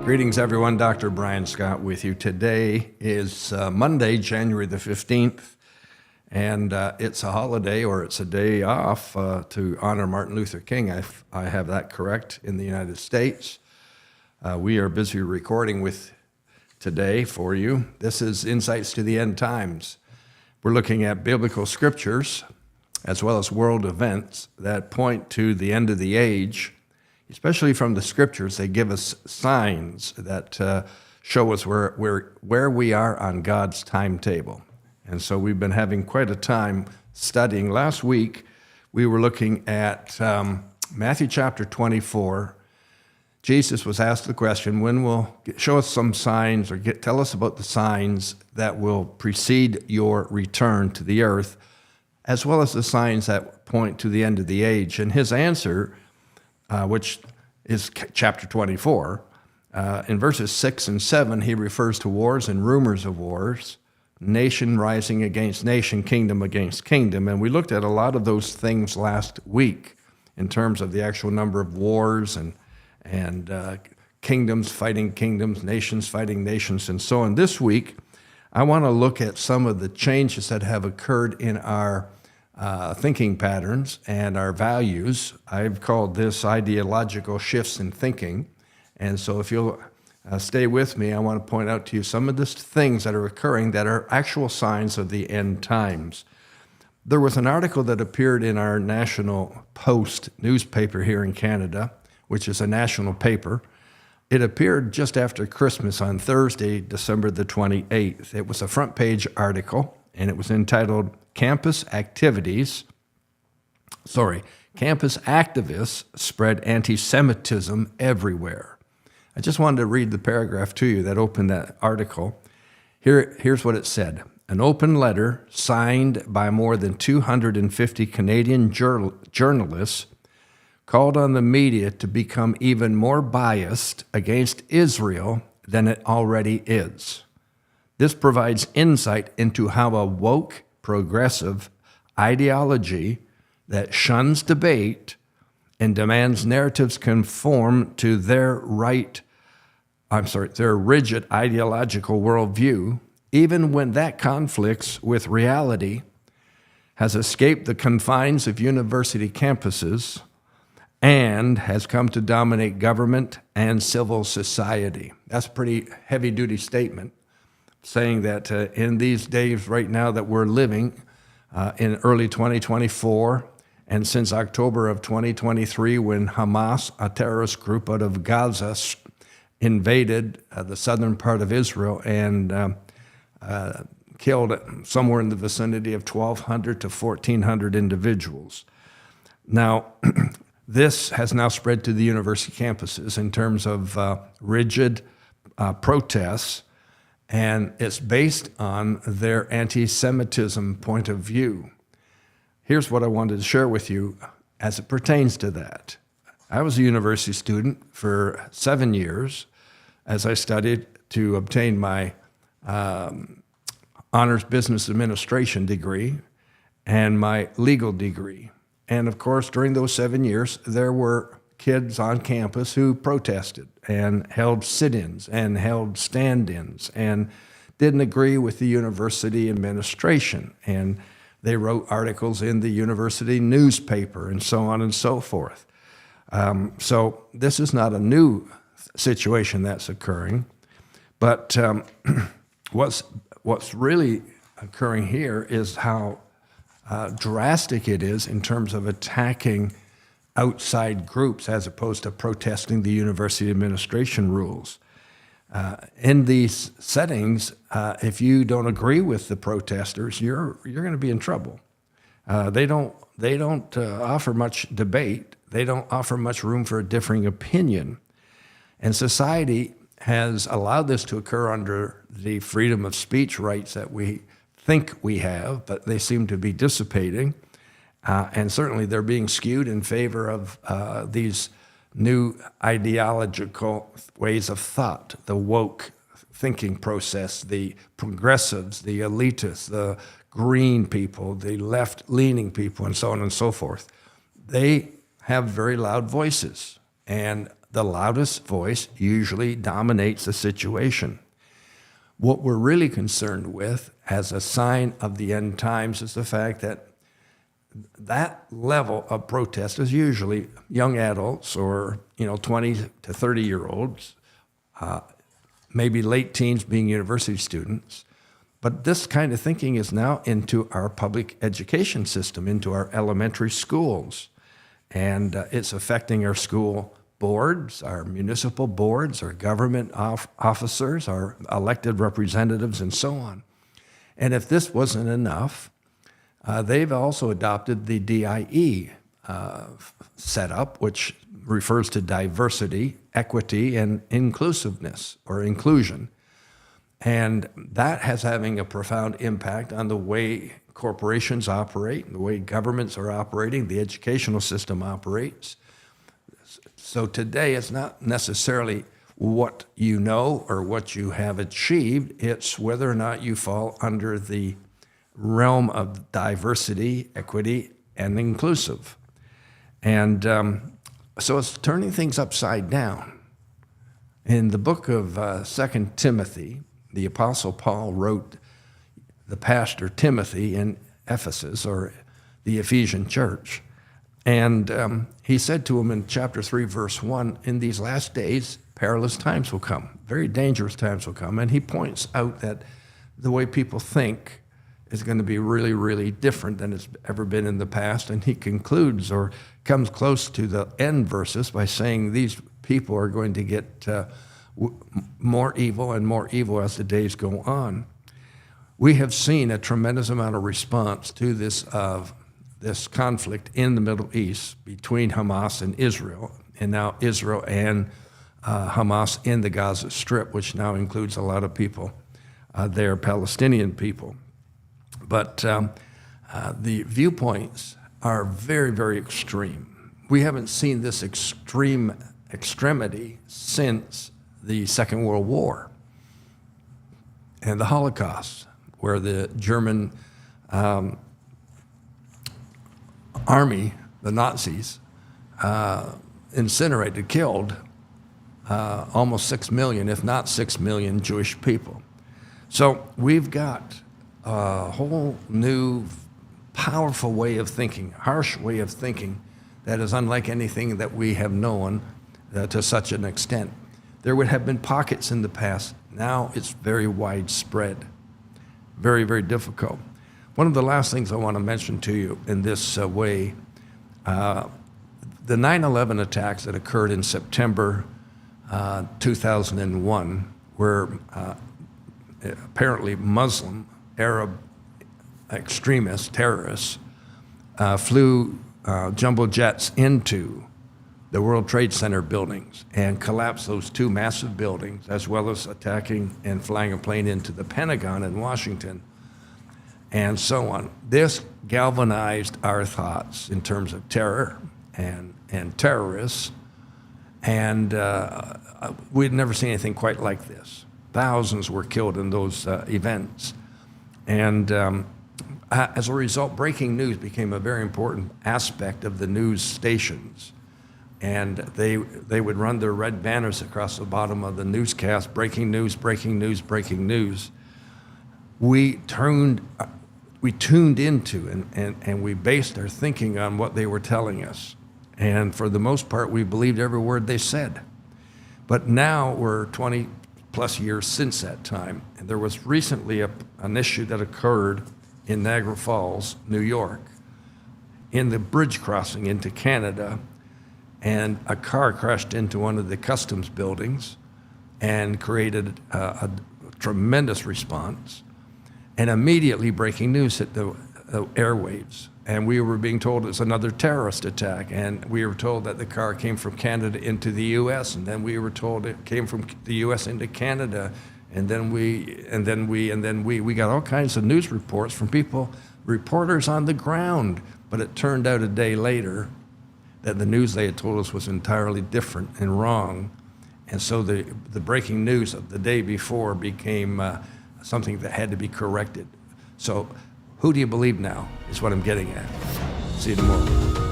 Greetings, everyone. Dr. Brian Scott with you. Today is Monday, January the 15th, and it's a holiday, or it's a day off to honor Martin Luther King. I have that correct in the United States. We are busy recording with today for you. This is Insights to the End Times. We're looking at biblical scriptures as well as world events that point to the end of the age. Especially from the scriptures, they give us signs that show us where we are on God's timetable. And so we've been having quite a time studying. Last week, we were looking at Matthew chapter 24. Jesus was asked the question, when will show us some signs, or tell us about the signs that will precede your return to the earth, as well as the signs that point to the end of the age. And his answer, which is chapter 24. In verses 6 and 7, he refers to wars and rumors of wars, nation rising against nation, kingdom against kingdom. And we looked at a lot of those things last week in terms of the actual number of wars and kingdoms fighting kingdoms, nations fighting nations, and so on. This week, I want to look at some of the changes that have occurred in our thinking patterns and our values. I've called this ideological shifts in thinking. And so if you'll stay with me, I want to point out to you some of the things that are occurring that are actual signs of the end times. There was an article that appeared in our National Post newspaper here in Canada, which is a national paper. It appeared just after Christmas on Thursday, December the 28th. It was a front page article, and it was entitled, Campus activists spread anti-Semitism everywhere. I just wanted to read the paragraph to you that opened that article. Here's what it said. An open letter signed by more than 250 Canadian journalists called on the media to become even more biased against Israel than it already is. This provides insight into how a woke, progressive ideology that shuns debate and demands narratives conform to their rigid ideological worldview, even when that conflicts with reality, has escaped the confines of university campuses and has come to dominate government and civil society. That's a pretty heavy-duty statement, saying that in these days right now that we're living in early 2024, and since October of 2023, when Hamas, a terrorist group out of Gaza, invaded the southern part of Israel and killed somewhere in the vicinity of 1,200 to 1,400 individuals. Now, this has now spread to the university campuses in terms of rigid protests, and it's based on their anti-Semitism point of view. Here's what I wanted to share with you as it pertains to that. I was a university student for 7 years as I studied to obtain my honors business administration degree and my legal degree. And of course, during those 7 years, there were kids on campus who protested and held sit-ins and held stand-ins and didn't agree with the university administration. And they wrote articles in the university newspaper and so on and so forth. So this is not a new situation that's occurring. But what's really occurring here is how drastic it is in terms of attacking outside groups as opposed to protesting the university administration rules. In these settings, if you don't agree with the protesters, you're going to be in trouble. They don't offer much debate. They don't offer much room for a differing opinion. And society has allowed this to occur under the freedom of speech rights that we think we have, but they seem to be dissipating. And certainly they're being skewed in favor of these new ideological ways of thought, the woke thinking process, the progressives, the elitists, the green people, the left-leaning people, and so on and so forth. They have very loud voices, and the loudest voice usually dominates the situation. What we're really concerned with as a sign of the end times is the fact that that level of protest is usually young adults or 20 to 30-year-olds, maybe late teens being university students. But this kind of thinking is now into our public education system, into our elementary schools. And it's affecting our school boards, our municipal boards, our government officers, our elected representatives, and so on. And if this wasn't enough, they've also adopted the DIE setup, which refers to diversity, equity, and inclusiveness or inclusion. And that has having a profound impact on the way corporations operate, the way governments are operating, the educational system operates. So today it's not necessarily what you know or what you have achieved, it's whether or not you fall under the realm of diversity, equity, and inclusive. And so it's turning things upside down. In the book of 2 Timothy, the Apostle Paul wrote the pastor Timothy in Ephesus, or the Ephesian church. And he said to him in chapter 3, verse 1, in these last days, perilous times will come, very dangerous times will come. And he points out that the way people think is going to be really, really different than it's ever been in the past. And he concludes or comes close to the end verses by saying these people are going to get more evil and more evil as the days go on. We have seen a tremendous amount of response to this conflict in the Middle East between Hamas and Israel, and now Israel and Hamas in the Gaza Strip, which now includes a lot of people there, Palestinian people. But the viewpoints are very, very extreme. We haven't seen this extremity since the Second World War and the Holocaust, where the German army, the Nazis, incinerated, killed almost 6 million, if not 6 million Jewish people. So we've got a whole new powerful way of thinking, harsh way of thinking that is unlike anything that we have known to such an extent. There would have been pockets in the past. Now it's very widespread, very, very difficult. One of the last things I want to mention to you in this way, the 9/11 attacks that occurred in September 2001 were apparently Muslim, Arab extremists, terrorists, flew jumbo jets into the World Trade Center buildings and collapsed those two massive buildings, as well as attacking and flying a plane into the Pentagon in Washington, and so on. This galvanized our thoughts in terms of terror and terrorists, and we'd never seen anything quite like this. Thousands were killed in those events. And as a result, breaking news became a very important aspect of the news stations. And they would run their red banners across the bottom of the newscast, breaking news, breaking news, breaking news. We tuned into and we based our thinking on what they were telling us. And for the most part, we believed every word they said. But now we're 20 plus years since that time. And there was recently an issue that occurred in Niagara Falls, New York, in the bridge crossing into Canada, and a car crashed into one of the customs buildings and created a tremendous response. And immediately breaking news hit the airwaves. And we were being told it's another terrorist attack. And we were told that the car came from Canada into the U.S. And then we were told it came from the U.S. into Canada. And then we got all kinds of news reports from reporters on the ground. But it turned out a day later that the news they had told us was entirely different and wrong. And so the breaking news of the day before became something that had to be corrected. So who do you believe now is what I'm getting at. See you tomorrow.